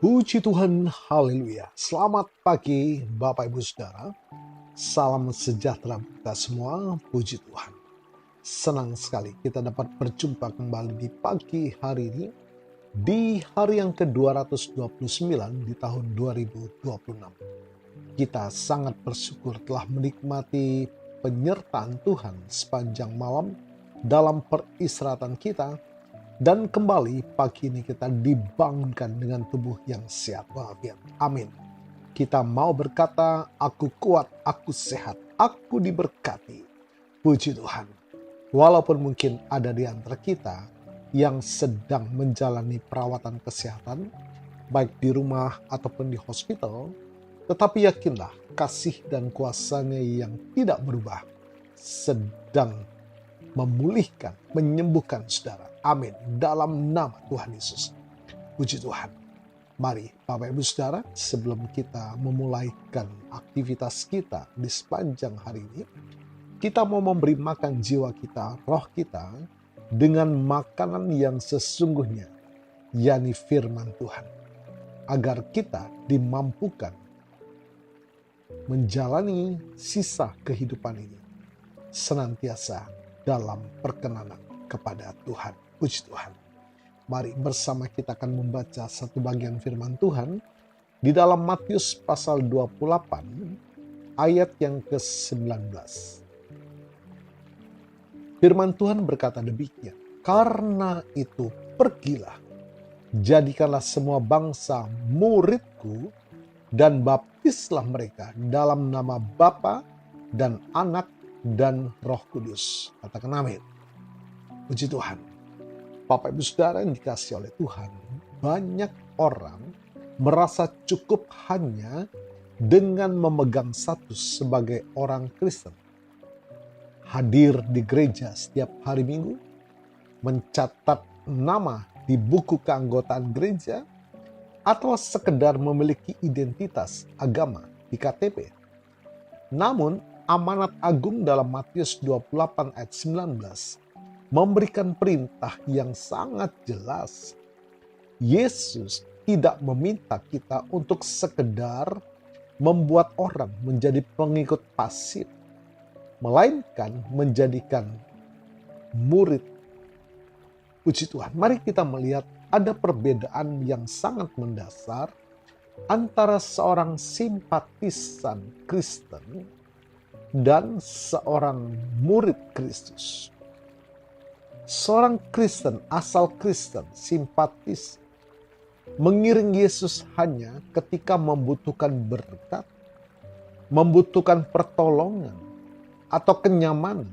Puji Tuhan, haleluya. Selamat pagi Bapak Ibu Saudara. Salam sejahtera kita semua, puji Tuhan. Senang sekali kita dapat berjumpa kembali di pagi hari ini, di hari yang ke-229 di tahun 2026. Kita sangat bersyukur telah menikmati penyertaan Tuhan sepanjang malam dalam peristirahatan kita. Dan kembali pagi ini kita dibangunkan dengan tubuh yang sehat walafiat. Amin. Kita mau berkata, aku kuat, aku sehat, aku diberkati. Puji Tuhan. Walaupun mungkin ada di antara kita yang sedang menjalani perawatan kesehatan, baik di rumah ataupun di hospital, tetapi yakinlah kasih dan kuasa-Nya yang tidak berubah sedang memulihkan, menyembuhkan saudara. Amin. Dalam nama Tuhan Yesus. Puji Tuhan. Mari Bapak Ibu Saudara, sebelum kita memulaikan aktivitas kita di sepanjang hari ini, kita mau memberi makan jiwa kita, roh kita, dengan makanan yang sesungguhnya, yakni firman Tuhan. Agar kita dimampukan menjalani sisa kehidupan ini senantiasa dalam perkenanan kepada Tuhan. Puji Tuhan. Mari bersama kita akan membaca satu bagian firman Tuhan di dalam Matius pasal 28 ayat yang ke-19. Firman Tuhan berkata demikian, karena itu pergilah, jadikanlah semua bangsa muridku dan baptislah mereka dalam nama Bapa dan Anak dan Roh Kudus. Katakan amin. Puji Tuhan. Bapak Ibu Saudara yang dikasihi oleh Tuhan, banyak orang merasa cukup hanya dengan memegang status sebagai orang Kristen. Hadir di gereja setiap hari Minggu, mencatat nama di buku keanggotaan gereja, atau sekedar memiliki identitas agama di KTP. Namun, amanat agung dalam Matius 28 ayat 19 memberikan perintah yang sangat jelas. Yesus tidak meminta kita untuk sekedar membuat orang menjadi pengikut pasif, melainkan menjadikan murid. Puji Tuhan. Mari kita melihat ada perbedaan yang sangat mendasar antara seorang simpatisan Kristen dan seorang murid Kristus. Seorang Kristen, asal Kristen, simpatis, mengiring Yesus hanya ketika membutuhkan berkat, membutuhkan pertolongan, atau kenyamanan.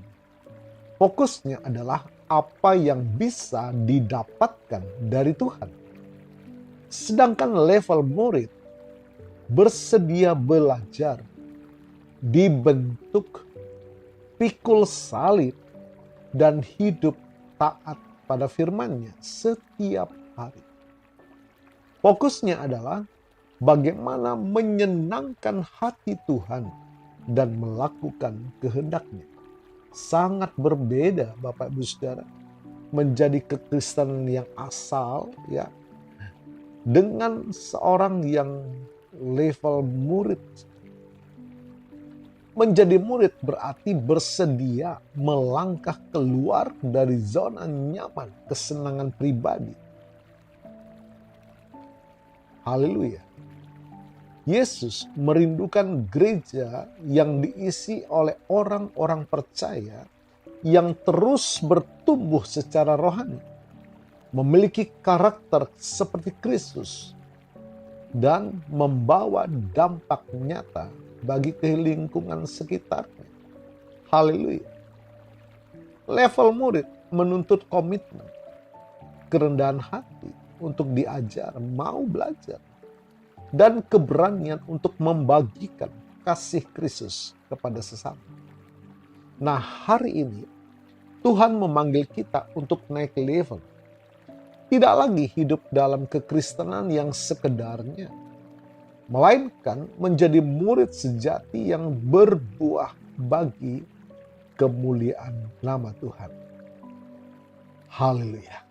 Fokusnya adalah apa yang bisa didapatkan dari Tuhan. Sedangkan level murid bersedia belajar, dibentuk, pikul salib, dan hidup taat pada firman-Nya setiap hari. Fokusnya adalah bagaimana menyenangkan hati Tuhan dan melakukan kehendak-Nya. Sangat berbeda Bapak Ibu Saudara, menjadi kekristenan yang asal ya dengan seorang yang level murid. Menjadi murid berarti bersedia melangkah keluar dari zona nyaman kesenangan pribadi. Haleluya. Yesus merindukan gereja yang diisi oleh orang-orang percaya yang terus bertumbuh secara rohani, memiliki karakter seperti Kristus, dan membawa dampak nyata bagi lingkungan sekitarnya. Haleluya. Level murid menuntut komitmen, kerendahan hati untuk diajar, mau belajar, dan keberanian untuk membagikan kasih Kristus kepada sesama. Nah, hari ini Tuhan memanggil kita untuk naik level. Tidak lagi hidup dalam kekristenan yang sekedarnya, melainkan menjadi murid sejati yang berbuah bagi kemuliaan nama Tuhan. Haleluya.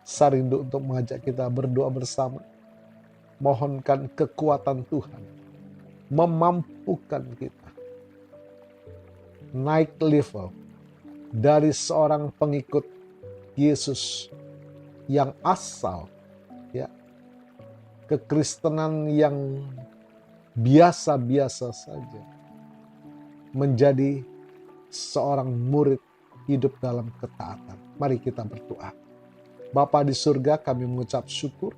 Saya rindu untuk mengajak kita berdoa bersama. mohonkan kekuatan Tuhan, memampukan kita naik level dari seorang pengikut Yesus yang asal, ya, kekristenan yang biasa-biasa saja, menjadi seorang murid hidup dalam ketaatan. Mari kita berdoa. Bapa di surga, kami mengucap syukur.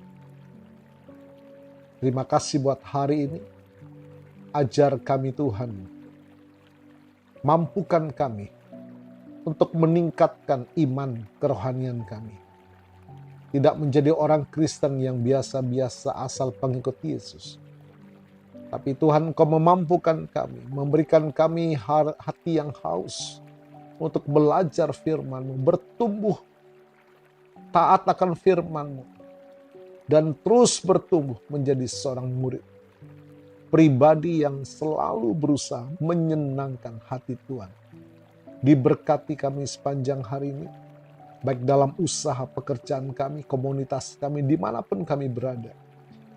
Terima kasih buat hari ini. Ajar kami Tuhan, mampukan kami untuk meningkatkan iman kerohanian kami. Tidak menjadi orang Kristen yang biasa-biasa asal pengikut Yesus. Tapi Tuhan, Engkau memampukan kami, memberikan kami hati yang haus untuk belajar firman-Mu, bertumbuh taat akan firman-Mu, dan terus bertumbuh menjadi seorang murid. Pribadi yang selalu berusaha menyenangkan hati Tuhan. Diberkati kami sepanjang hari ini, baik dalam usaha pekerjaan kami, komunitas kami, dimanapun kami berada.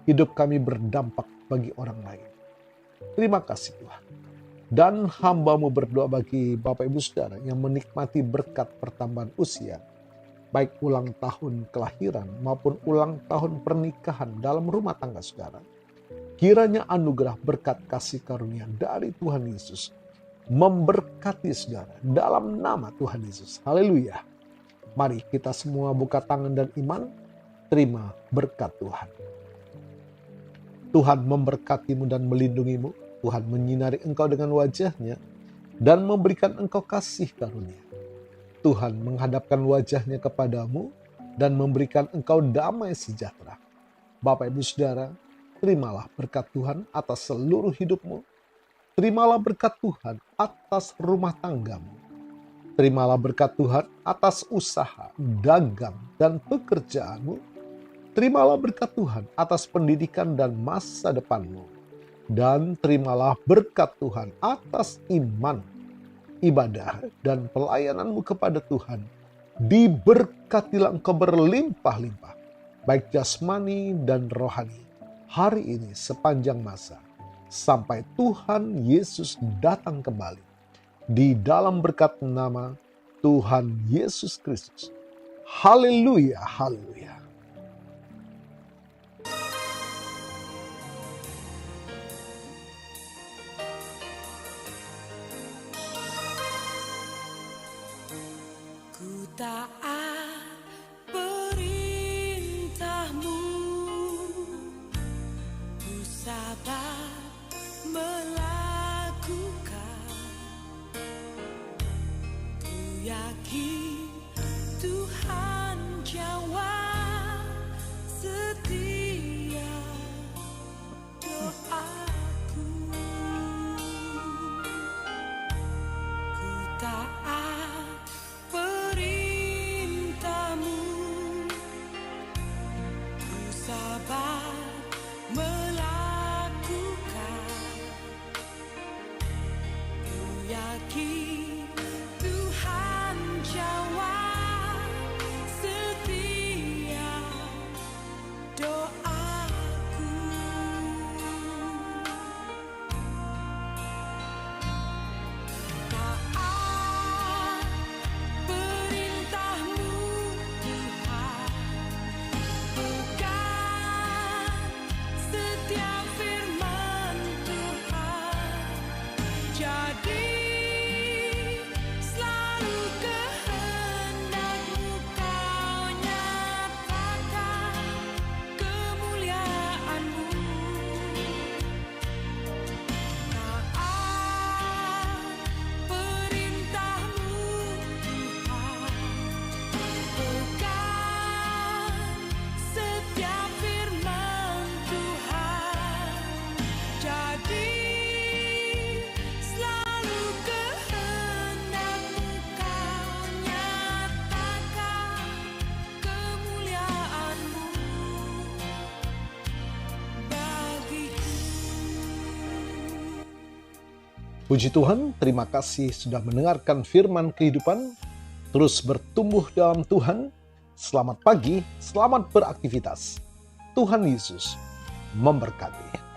Hidup kami berdampak bagi orang lain. Terima kasih Tuhan. Dan hamba-Mu berdoa bagi Bapak Ibu Saudara yang menikmati berkat pertambahan usia, baik ulang tahun kelahiran maupun ulang tahun pernikahan dalam rumah tangga saudara. Kiranya anugerah berkat kasih karunia dari Tuhan Yesus memberkati saudara dalam nama Tuhan Yesus. Haleluya. Mari kita semua buka tangan dan iman, terima berkat Tuhan. Tuhan memberkatimu dan melindungimu. Tuhan menyinari engkau dengan wajah-Nya dan memberikan engkau kasih karunia. Tuhan menghadapkan wajah-Nya kepadamu dan memberikan engkau damai sejahtera. Bapak Ibu Saudara, terimalah berkat Tuhan atas seluruh hidupmu. Terimalah berkat Tuhan atas rumah tanggamu. Terimalah berkat Tuhan atas usaha, dagang, dan pekerjaanmu. Terimalah berkat Tuhan atas pendidikan dan masa depanmu. Dan terimalah berkat Tuhan atas iman, ibadah, dan pelayananmu kepada Tuhan. Diberkatilah engkau berlimpah-limpah, baik jasmani dan rohani, hari ini sepanjang masa, sampai Tuhan Yesus datang kembali. Di dalam berkat nama Tuhan Yesus Kristus. Haleluya, haleluya. Ku taat perintah-Mu, ku sabar melakukan, ku yakin Tuhan jawab setiap doaku. Ku taat perintah-Mu, ku sabar melakukan, ku yakin Tuhan jawab setiap doaku. Taat perintah-Mu Tuhan, pegang setiap firman Tuhan, jadi selalu kehendak-Mu Kau nyatakan kemuliaan-Mu. Taat perintah-Mu Tuhan, pegang setiap firman Tuhan, jadi selalu kehendak-Mu Kau nyatakan kemuliaan-Mu bagiku. Puji Tuhan, terima kasih sudah mendengarkan firman kehidupan. Terus bertumbuh dalam Tuhan. Selamat pagi, selamat beraktivitas. Tuhan Yesus memberkati.